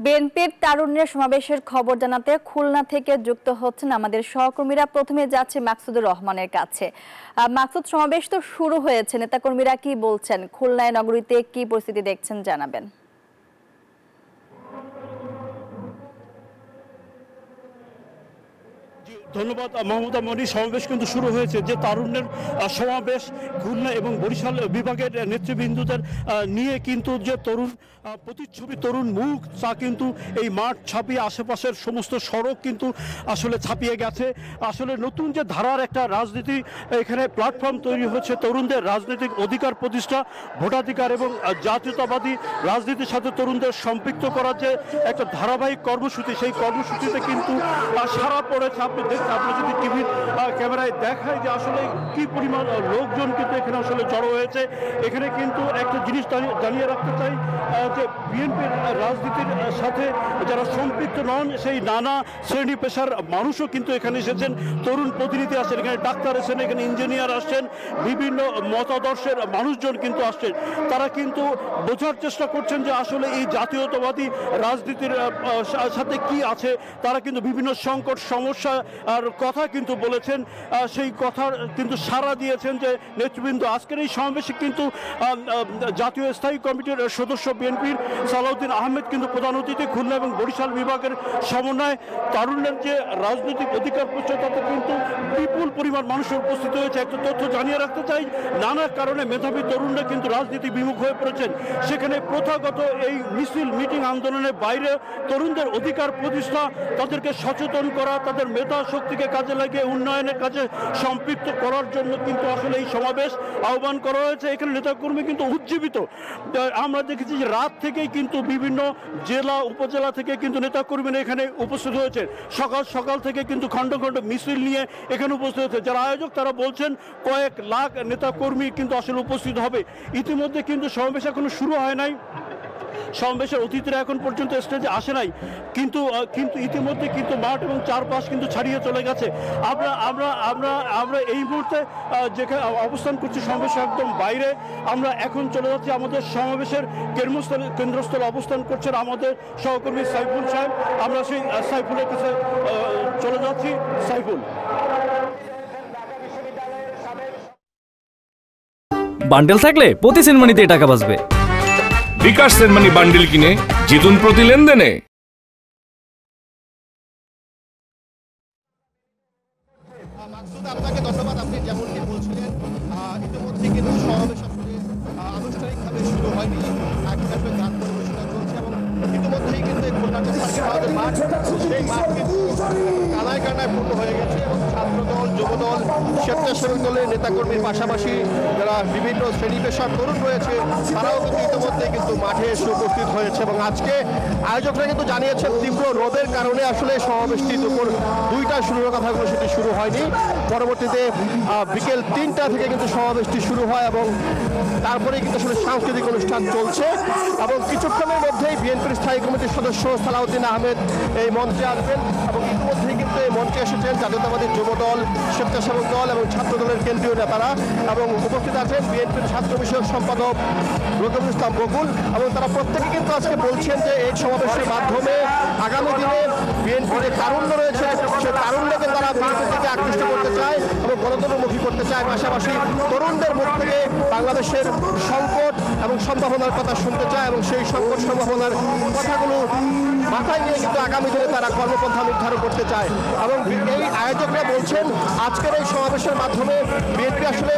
বিএনপির তারুণ্যের সমাবেশের খবর জানাতে খুলনা থেকে যুক্ত হচ্ছেন আমাদের সহকর্মীরা। প্রথমে যাচ্ছে মাকসুদুর রহমানের কাছে। মাকসুদ, সমাবেশ তো শুরু হয়েছে, নেতাকর্মীরা কি বলছেন? খুলনায় নগরীতে কি পরিস্থিতি দেখছেন জানাবেন। ধন্যবাদ মাহমুদা মনি। সমাবেশ কিন্তু শুরু হয়েছে। যে তারুণ্যের সমাবেশ খুলনা এবং বরিশাল বিভাগের নেতৃবৃন্দদের নিয়ে কিন্তু যে তরুণ প্রতিচ্ছবি, তরুণ মুখ, তা কিন্তু এই মাঠ ছাপিয়ে আশেপাশের সমস্ত সড়ক কিন্তু আসলে ছাপিয়ে গেছে। আসলে নতুন যে ধারার একটা রাজনীতি এখানে প্ল্যাটফর্ম তৈরি হচ্ছে, তরুণদের রাজনৈতিক অধিকার প্রতিষ্ঠা, ভোটাধিকার এবং জাতীয়তাবাদী রাজনীতির সাথে তরুণদের সম্পৃক্ত করার যে একটা ধারাবাহিক কর্মসূচি, সেই কর্মসূচিতে কিন্তু সারা পড়েছে। আপনি যদি টিভির ক্যামেরায় দেখায় যে আসলে কি পরিমাণ লোকজন কিন্তু এখানে আসলে জড়ো হয়েছে। এখানে কিন্তু একটা জিনিস জানিয়ে রাখতে চাই যে বিএনপির রাজনীতির সাথে যারা সম্পৃক্ত নন, সেই নানা শ্রেণী পেশার মানুষও কিন্তু এখানে এসেছেন। তরুণ প্রতিনিধি আসছেন, এখানে ডাক্তার আসছেন, এখানে ইঞ্জিনিয়ার আসছেন, বিভিন্ন মতাদর্শের মানুষজন কিন্তু আসছেন। তারা কিন্তু বোঝার চেষ্টা করছেন যে আসলে এই জাতীয়তাবাদী রাজনীতির সাথে কি আছে। তারা কিন্তু বিভিন্ন সংকট সমস্যা আর কথা কিন্তু বলেছেন, সেই কথা কিন্তু সাড়া দিয়েছেন যে নেতৃবৃন্দ। আজকের এই সমাবেশে কিন্তু জাতীয় স্থায়ী কমিটির সদস্য বিএনপির সালাউদ্দিন আহমেদ কিন্তু প্রধান অতিথি। খুলনা এবং বরিশাল বিভাগের সমন্বয় তারুণ্যের যে রাজনৈতিক অধিকার প্রচার, তাতে কিন্তু বিপুল পরিমাণ মানুষের উপস্থিত হয়েছে। একটা তথ্য জানিয়ে রাখতে চাই, নানা কারণে মেধাবী তরুণরা কিন্তু রাজনীতি বিমুখ হয়ে পড়েছেন। সেখানে প্রথাগত এই মিছিল মিটিং আন্দোলনের বাইরে তরুণদের অধিকার প্রতিষ্ঠা, তাদেরকে সচেতন করা, তাদের মেধা শক্তিকে কাজে লাগিয়ে উন্নয়নের কাজে সম্পৃক্ত করার জন্য কিন্তু আসলে এই সমাবেশ আহ্বান করা হয়েছে। এখানে নেতাকর্মী কিন্তু উজ্জীবিত। আমরা দেখেছি যে রাত থেকেই কিন্তু বিভিন্ন জেলা উপজেলা থেকে কিন্তু নেতাকর্মীরা এখানে উপস্থিত হয়েছে। সকাল সকাল থেকে কিন্তু খণ্ড খণ্ড মিছিল নিয়ে এখানে উপস্থিত হয়েছে। যারা আয়োজক তারা বলছেন কয়েক লাখ নেতাকর্মী কিন্তু আসলে উপস্থিত হবে। ইতিমধ্যে কিন্তু সমাবেশ এখনো শুরু হয় নাই, সমাবেশের অতিথিরা এখন পর্যন্ত স্টেজে আসে নাই, কিন্তু ইতিমধ্যে কিন্তু মাঠ এবং চারপাশ কিন্তু ছাড়িয়ে চলে গেছে। আমরা এই মুহূর্তে যেখানে অবস্থান করছি সমাবেশের একদম বাইরে। আমরা এখন চলে যাচ্ছি আমাদের সমাবেশের কেন্দ্রস্থলে অবস্থান করছেন আমাদের সহকর্মী সাইফুল সাহেব। আমরা সেই সাইফুলের কাছে চলে যাচ্ছি। সাইফুল, বান্ডেল থাকলে প্রতি সেনমানিতে টাকা বাঁচবে। বিকাশ সেনমানি বান্ডেল কিনে জিতুন প্রতি লেনদেনে। আপনাকে ধন্যবাদ। আপনি যেমনটি বলছিলেন, ইতিমধ্যে কিন্তু সমাবেশ আসলে আনুষ্ঠানিকভাবে শুরু হয়নি, একইভাবে গান পরিবেশনা চলছে এবং ইতিমধ্যেই কিন্তু খুলনার যে ছাত্রদের মাঠ, সেই মাঠ কিন্তু কানায় কানায় পূর্ণ হয়ে গেছে এবং ছাত্রদল, যুবদল, স্বেচ্ছাসেবক দলের নেতাকর্মীর পাশাপাশি যারা বিভিন্ন শ্রেণী পেশার তরুণ রয়েছে, তারাও কিন্তু ইতিমধ্যে কিন্তু মাঠে এসে উপস্থিত হয়েছে। এবং আজকে আয়োজকরা কিন্তু জানিয়েছেন তীব্র রোদের কারণে আসলে সমাবেশটি দুপুর 2টায় শুরুর কথাগুলো সেটি শুরু হয়নি। পরবর্তীতে বিকেল 3টা থেকে কিন্তু সমাবেশটি শুরু হয় এবং তারপরে কিন্তু আসলে সাংস্কৃতিক অনুষ্ঠান চলছে এবং কিছুক্ষণের মধ্যেই বিএনপির স্থায়ী কমিটির সদস্য সালাউদ্দিন আহমেদ এই মঞ্চে আসবেন এবং ইতিমধ্যেই কিন্তু এই মঞ্চে এসেছেন জাতীয়তাবাদী যুবদল, স্বেচ্ছাসেবক দল এবং ছাত্র দলের কেন্দ্রীয় নেতারা এবং উপস্থিত আছেন বিএনপির ছাত্র বিষয়ক সম্পাদক রকিবুল ইসলাম বকুল এবং তারা প্রত্যেকে কিন্তু আজকে বলছেন যে এই সমাবেশের মাধ্যমে আগামী দিনে বিএনপির যে তারুণ্য রয়েছে সেই তারুণ্যকে তারা বিএনপির দিকে আকৃষ্ট করতে চায় এবং গণতন্ত্রমুখী করতে চায়। পাশাপাশি তরুণদের মুখ থেকে বাংলাদেশের সংকট এবং সম্ভাবনার কথা শুনতে চায় এবং সেই সংকট সম্ভাবনার কথাগুলো মাথায় নিয়ে কিন্তু আগামী দিনে তারা কর্মপন্থা নির্ধারণ করতে চায় এবং এই আয়োজকরা বলছেন আজকের এই সমাবেশের মাধ্যমে বিএনপি আসলে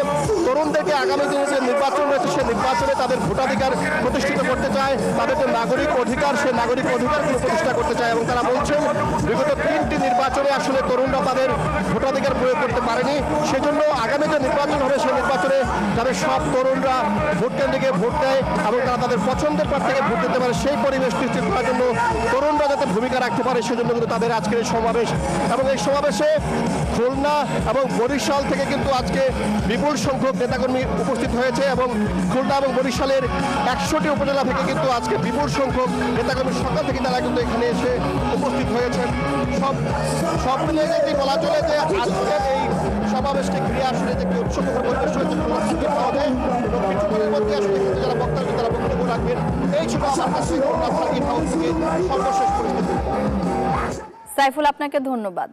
তরুণদেরকে আগামী দিনে যে নির্বাচন রয়েছে সেই নির্বাচনে তাদের ভোটাধিকার প্রতিষ্ঠিত করতে চায়, তাদের যে নাগরিক অধিকার সেই নাগরিক অধিকারগুলো প্রতিষ্ঠা করতে চায় এবং তারা বলছেন বিগত 3টি নির্বাচনে আসলে তরুণরা তাদের ভোটাধিকার প্রয়োগ করতে পারেনি। সেজন্য আগামী যে নির্বাচন হবে সেই নির্বাচনে যাদের সব তরুণরা ভোট কেন্দ্রে গিয়ে ভোট দেয় এবং তারা তাদের পছন্দের প্রার্থীকে ভোট দিতে পারে, সেই পরিবেশ নিশ্চিত করার জন্য তরুণরা যাতে ভূমিকা রাখতে পারে সেজন্য কিন্তু তাদের আজকের এই সমাবেশ। এবং এই সমাবেশে খুলনা এবং বরিশাল থেকে কিন্তু আজকে বিপুল সংখ্যক নেতাকর্মী উপস্থিত হয়েছে এবং খুলনা এবং বরিশালের 100টি উপজেলা থেকে কিন্তু আজকে বিপুল সংখ্যক নেতাকর্মী সকাল থেকে তারা কিন্তু এখানে এসে উপস্থিত হয়েছেন। সব মিলিয়ে যদি বলা চলে যে আজকে এই সমাবেশকে ঘিরে আসলে যে উৎসব পরিবেশ হয়েছে কিছুক্ষণের মধ্যে আসলে যারা বক্তা তারা বক্তব্য রাখবেন। এই ছিল আমার কাছে খুলনা সার্কিট হাউস থেকে সর্বশেষ পরিস্থিতি। সাইফুল, আপনাকে ধন্যবাদ।